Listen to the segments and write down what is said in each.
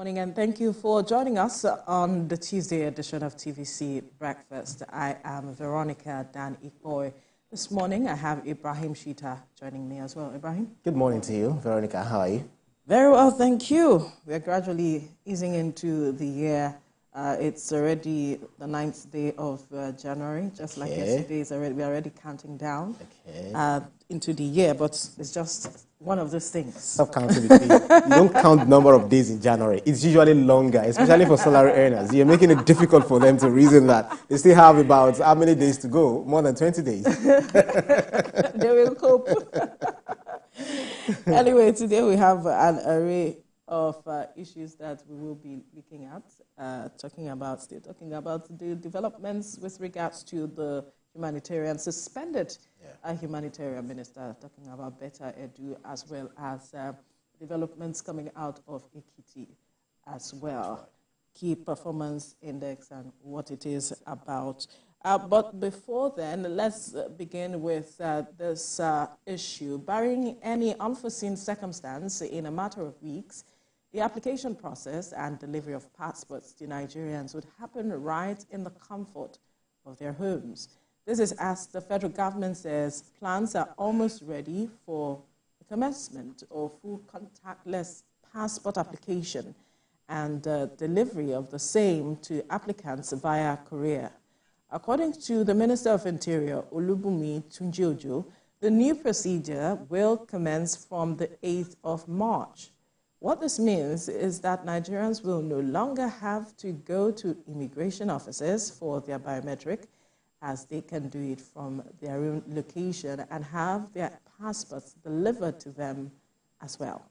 Morning, and thank you for joining us on the Tuesday edition of TVC Breakfast. I am Veronica Dan Ikboy. This morning, I have Ibrahim Shita joining me as well. Ibrahim? Good morning to you, Veronica. How are you? Very well, thank you. We're gradually easing into the year. It's already the 9th day of January, just like yesterday. We're already counting down into the year, but it's just one of those things. Stop counting the days. You don't count the number of days in January. It's usually longer, especially for salary earners. You're making it difficult for them to reason that they still have about how many days to go? More than 20 days. They will cope. Anyway, today we have an array of issues that we will be looking at, talking about the developments with regards to the suspended humanitarian minister, talking about better edu, as well as developments coming out of Ekiti as well, key performance index and what it is about. But before then, let's begin with this issue. Barring any unforeseen circumstance, in a matter of weeks, the application process and delivery of passports to Nigerians would happen right in the comfort of their homes. This is as the federal government says plans are almost ready for the commencement of full contactless passport application and delivery of the same to applicants via courier. According to the Minister of Interior, Olubunmi Tunji-Ojo, the new procedure will commence from the 8th of March. What this means is that Nigerians will no longer have to go to immigration offices for their biometric, as they can do it from their own location and have their passports delivered to them as well.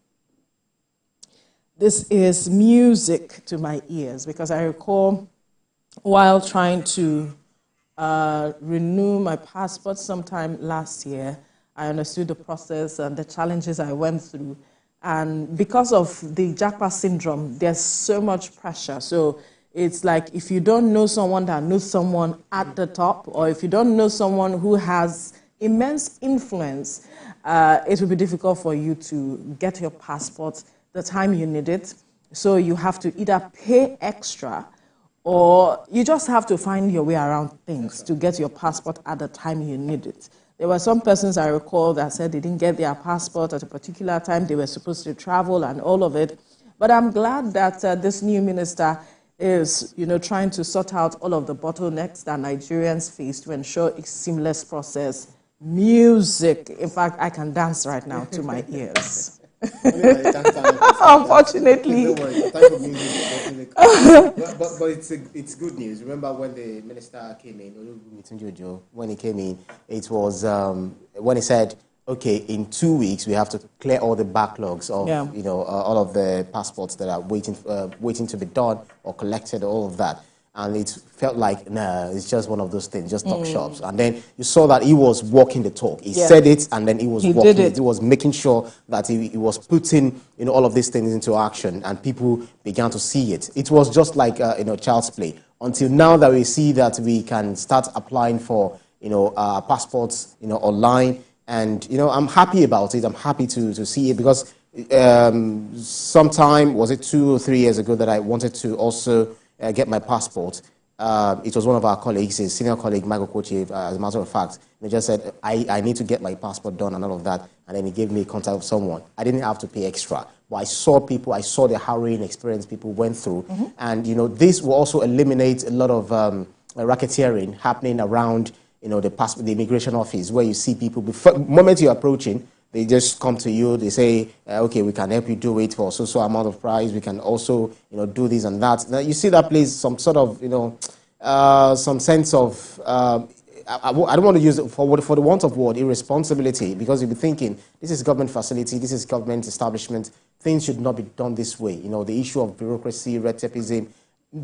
This is music to my ears because I recall while trying to renew my passport sometime last year, I understood the process and the challenges I went through. And because of the jackpot syndrome, there's so much pressure. So it's like if you don't know someone that knows someone at the top, or if you don't know someone who has immense influence, it will be difficult for you to get your passport the time you need it. So you have to either pay extra or you just have to find your way around things to get your passport at the time you need it. There were some persons I recall that said they didn't get their passport at a particular time. They were supposed to travel and all of it. But I'm glad that this new minister is, trying to sort out all of the bottlenecks that Nigerians face to ensure a seamless process. Music. In fact, I can dance right now to my ears. Unfortunately. But it's good news. Remember when the minister came in, Olubunmi Tunji-Ojo, when he came in, it was when he said, okay, in 2 weeks we have to clear all the backlogs of all of the passports that are waiting to be done or collected, all of that. And it felt like, nah, it's just one of those things, just talk shops. And then you saw that he was walking the talk. He said it, and then he was walking it. He was making sure that he was putting all of these things into action, and people began to see it. It was just like child's play. Until now that we see that we can start applying for passports online, and I'm happy about it. I'm happy to see it because sometime, was it 2 or 3 years ago, that I wanted to also get my passport. It was one of our colleagues, his senior colleague, Michael Kochi, as a matter of fact. He just said, I need to get my passport done and all of that. And then he gave me contact of someone. I didn't have to pay extra. But I saw people, I saw the harrowing experience people went through. And, this will also eliminate a lot of racketeering happening around, the immigration office, where you see people, before, the moment you're approaching, they just come to you, they say, okay, we can help you do it for so amount of price. We can also, do this and that. Now, you see that place, some sort of, some sense of, I don't want to use it for the want of word, irresponsibility, because you'll be thinking, this is government facility, this is government establishment, things should not be done this way. The issue of bureaucracy, red tapeism,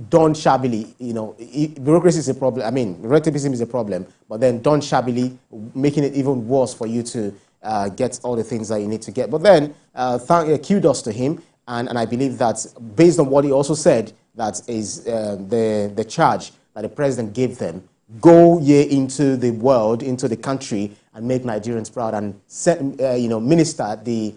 done shabbily, bureaucracy is a problem. I mean, red tapeism is a problem, but then done shabbily, making it even worse for you to get all the things that you need to get. But then, kudos to him, and I believe that based on what he also said, that is the charge that the president gave them, go into the world, into the country, and make Nigerians proud, and minister the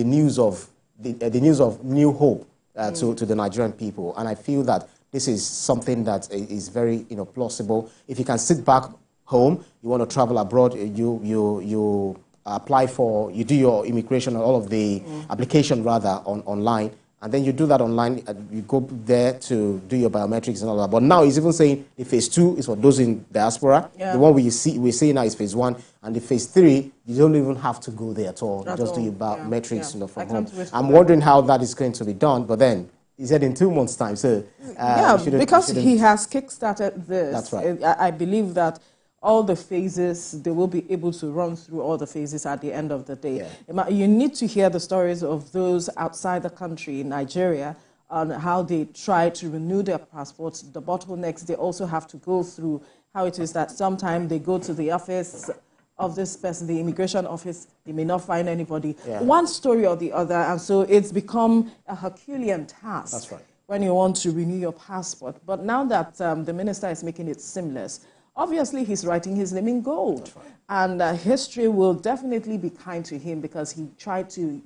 news of new hope to the Nigerian people. And I feel that this is something that is very plausible. If you can sit back home, you want to travel abroad, you apply for, you do your immigration, or all of the application rather online, and then you do that online, you go there to do your biometrics and all that. But now he's even saying the phase 2 is for those in diaspora. Yeah. The one we're seeing now is phase 1, and the phase 3, you don't even have to go there at all. You just do your biometrics from home. I'm wondering how that is going to be done, but then he said in 2 months' time. So because he has kickstarted this. That's right. I believe that all the phases, they will be able to run through all the phases at the end of the day. Yeah. You need to hear the stories of those outside the country, in Nigeria, on how they try to renew their passports, the bottlenecks they also have to go through, how it is that sometimes they go to the office of this person, the immigration office, they may not find anybody. Yeah. One story or the other, and so it's become a Herculean task. That's right. When you want to renew your passport. But now that the minister is making it seamless, obviously he's writing his name in gold. Right. And history will definitely be kind to him because he tried to,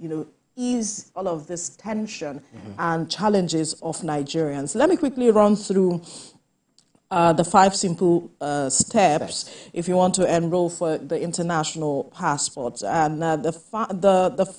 ease all of this tension and challenges of Nigerians. Let me quickly run through the 5 simple steps if you want to enroll for the international passport. And the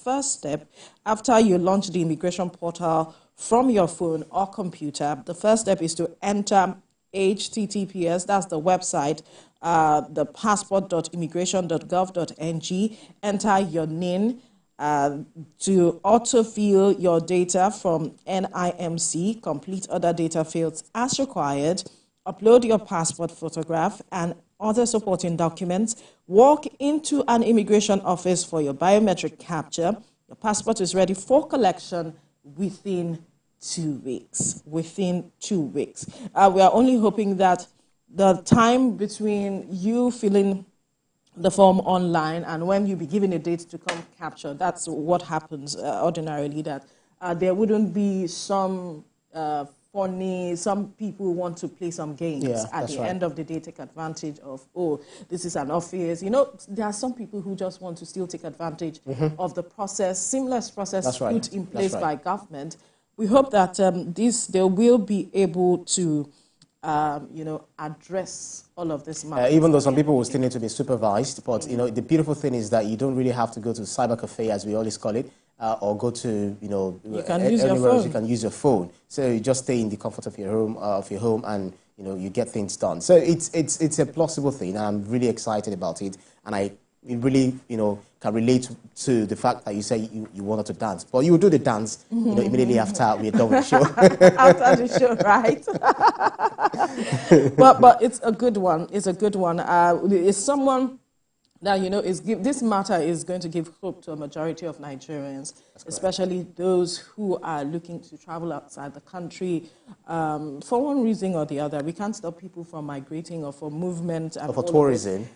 first step, after you launch the immigration portal from your phone or computer, the first step is to enter HTTPS, that's the website, the passport.immigration.gov.ng, enter your NIN to autofill your data from NIMC, complete other data fields as required, upload your passport photograph and other supporting documents, walk into an immigration office for your biometric capture. Your passport is ready for collection within 2 weeks. Within 2 weeks. We are only hoping that the time between you filling the form online and when you be given a date to come capture, that's what happens ordinarily, that there wouldn't be some some people want to play some games at the end of the day, take advantage of, this is an office. There are some people who just want to still take advantage of the process, seamless process put in place by government. We hope that they will be able to, address all of this matter. Even though some people will still need to be supervised, but the beautiful thing is that you don't really have to go to cyber cafe, as we always call it, or go to you can use your phone. You can use your phone. So you just stay in the comfort of your home, and you get things done. So it's a plausible thing, and I'm really excited about it, and I really can relate to the fact that you say you wanted to dance, but you will do the dance immediately after we're done with the show. After the show, right? but it's a good one. It's a good one. It's someone that this matter is going to give hope to a majority of Nigerians, especially those who are looking to travel outside the country for one reason or the other. We can't stop people from migrating or for movement. And or for tourism,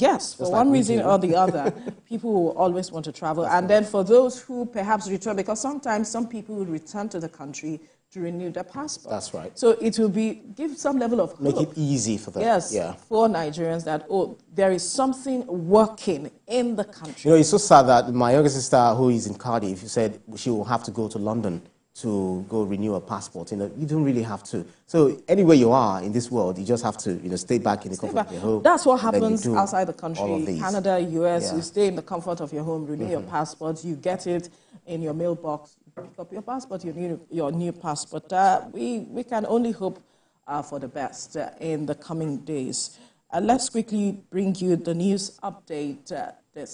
Yes, for one reason or the other, people will always want to travel. And then for those who perhaps return, because sometimes some people will return to the country to renew their passport. That's right. So it will give some level of hope. Make it easy for them. Yes, for Nigerians that, there is something working in the country. It's so sad that my younger sister, who is in Cardiff, said she will have to go to London to go renew a passport. You don't really have to. So anywhere you are in this world, you just have to stay back in the comfort of your home. That's what happens outside the country. Canada, US, you stay in the comfort of your home, renew your passport, you get it in your mailbox, pick up your passport, your new passport. We can only hope for the best in the coming days. Let's quickly bring you the news update this